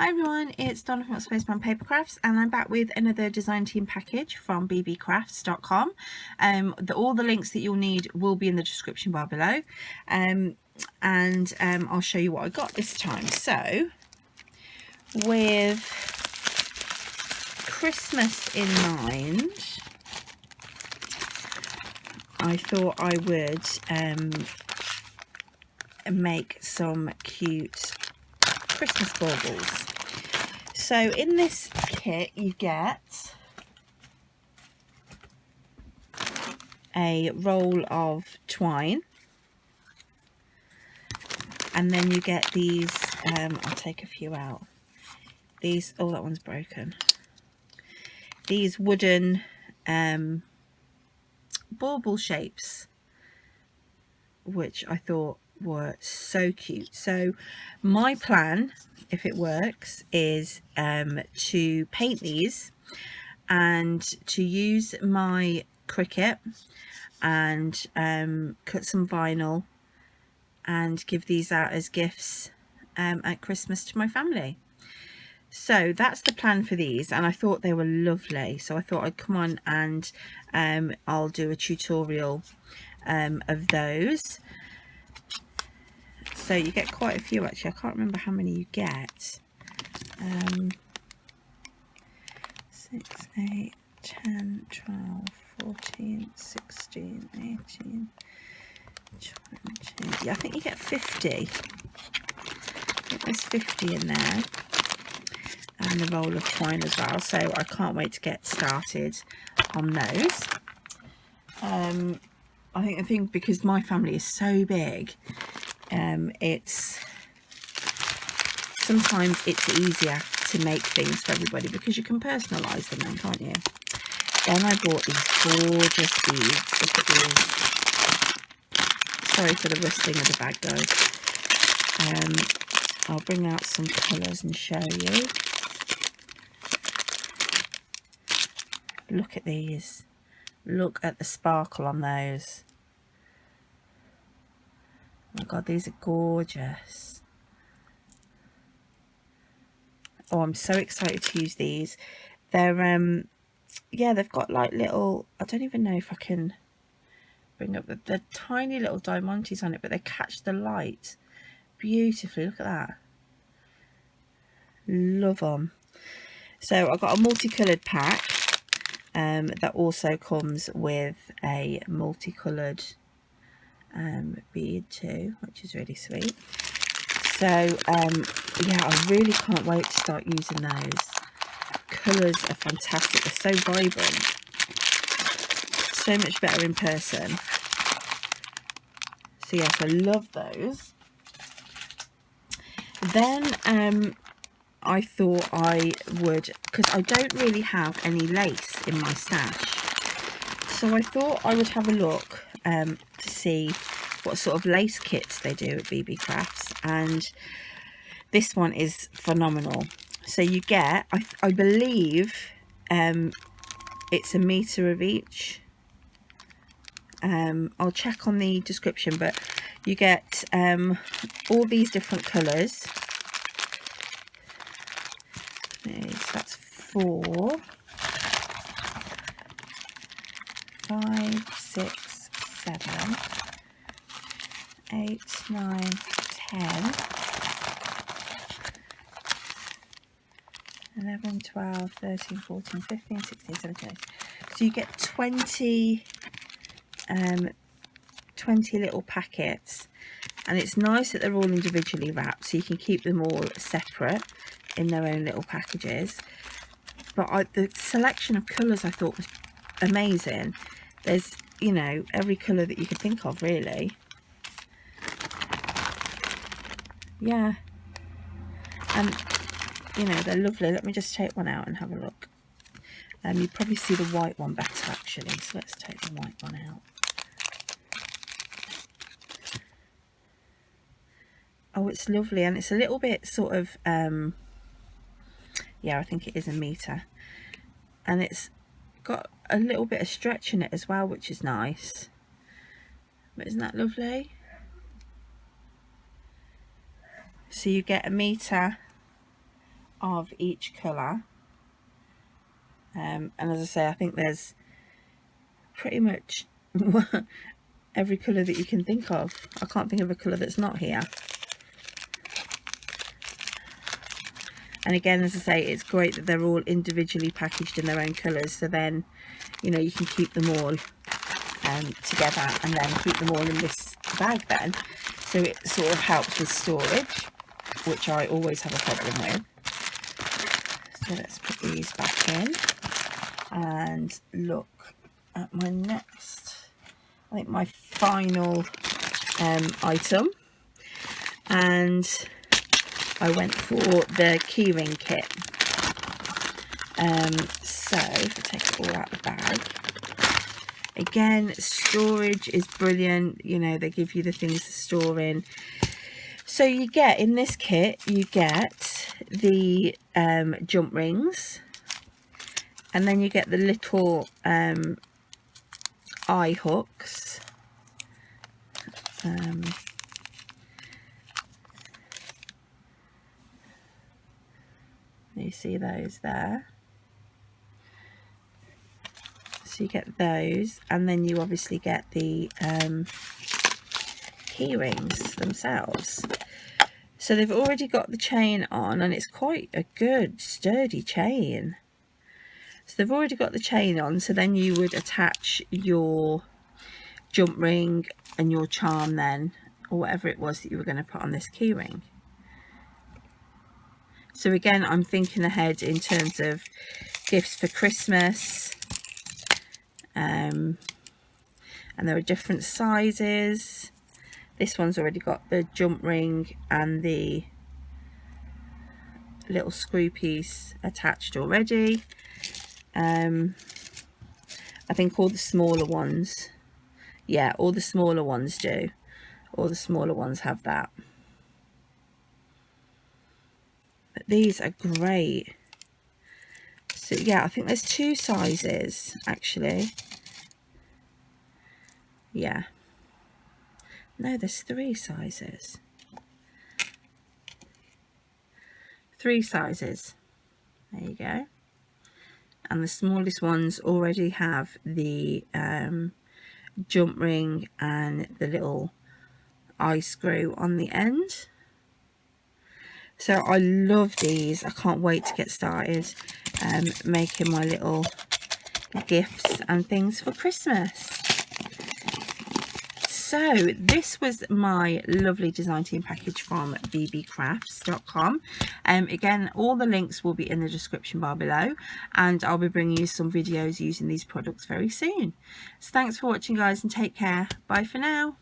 Hi everyone, it's Donna from Spaceman Papercrafts and I'm back with another design team package from Beebeecraft.com. All the links that you'll need will be in the description bar below, and I'll show you what I got this time. So with Christmas in mind, I thought I would make some cute Christmas baubles. So in this kit you get a roll of twine, and then you get these, I'll take a few out, these, oh that one's broken, these wooden bauble shapes, which I thought were so cute. So my plan, if it works, is to paint these and to use my Cricut and cut some vinyl and give these out as gifts at Christmas to my family. So that's the plan for these, and I thought they were lovely, so I thought I'd come on and I'll do a tutorial of those. So you get quite a few actually. I can't remember how many you get. 6, 8, 10, 12, 14, 16, 18, 20. Yeah, I think you get 50. I think there's 50 in there. And the roll of twine as well. So I can't wait to get started on those. I think the thing, because my family is so big, sometimes it's easier to make things for everybody because you can personalise them then, can't you? Then I bought these gorgeous beads. Look at these. Sorry for the rustling of the bag, guys. I'll bring out some colours and show you. Look at these. Look at the sparkle on those. Oh my god, these are gorgeous. Oh, I'm so excited to use these. They're yeah, they've got like little, I don't even know if I can bring up the tiny little diamantes on it, but they catch the light beautifully. Look at that. Love them. So I've got a multicoloured pack that also comes with a multicoloured bead too, which is really sweet. So yeah, I really can't wait to start using those. Colours are fantastic, they're so vibrant, so much better in person. So yes, I love those. Then I thought I would, because I don't really have any lace in my stash, so I thought I would have a look to see what sort of lace kits they do at Beebeecrafts, and this one is phenomenal. So you get, I believe it's 1 metre of each. I'll check on the description, but you get all these different colours. That's 4, 5, 6, 7, 8, 9, 10, 11, 12, 13, 14, 15, 16, 17. So you get 20 little packets, and it's nice that they're all individually wrapped, so you can keep them all separate in their own little packages. But the selection of colours I thought was amazing. There's, you know, every colour that you could think of, really. Yeah, and you know, they're lovely. Let me just take one out and have a look. You probably see the white one better actually, so let's take the white one out. Oh, it's lovely, and it's a little bit sort of yeah, I think it is 1 metre, and it's got a little bit of stretch in it as well, which is nice. But isn't that lovely? So you get 1 metre of each colour. And as I say, I think there's pretty much every colour that you can think of. I can't think of a colour that's not here. And again, as I say, it's great that they're all individually packaged in their own colours, so then, you know, you can keep them all together and then keep them all in this bag then. So it sort of helps with storage, which I always have a problem with. So let's put these back in and look at my next, I think my final item. And I went for the Keyring kit. So if I take it all out of the bag, again, storage is brilliant. You know, they give you the things to store in. So you get, in this kit, you get the jump rings, and then you get the little eye hooks. You see those there. So you get those, and then you obviously get the key rings themselves. So they've already got the chain on, and it's quite a good sturdy chain. So they've already got the chain on, so then you would attach your jump ring and your charm then, or whatever it was that you were going to put on this key ring. So again, I'm thinking ahead in terms of gifts for Christmas. And there are different sizes. This one's already got the jump ring and the little screw piece attached already. I think all the smaller ones, yeah, all the smaller ones do. All the smaller ones have that. But these are great. So yeah, I think there's 2 sizes actually. Yeah. No, there's 3 sizes. 3 sizes. There you go. And the smallest ones already have the jump ring and the little eye screw on the end. So I love these. I can't wait to get started making my little gifts and things for Christmas. So this was my lovely design team package from beebeecrafts.com. Again, all the links will be in the description bar below, and I'll be bringing you some videos using these products very soon. So thanks for watching, guys, and take care. Bye for now.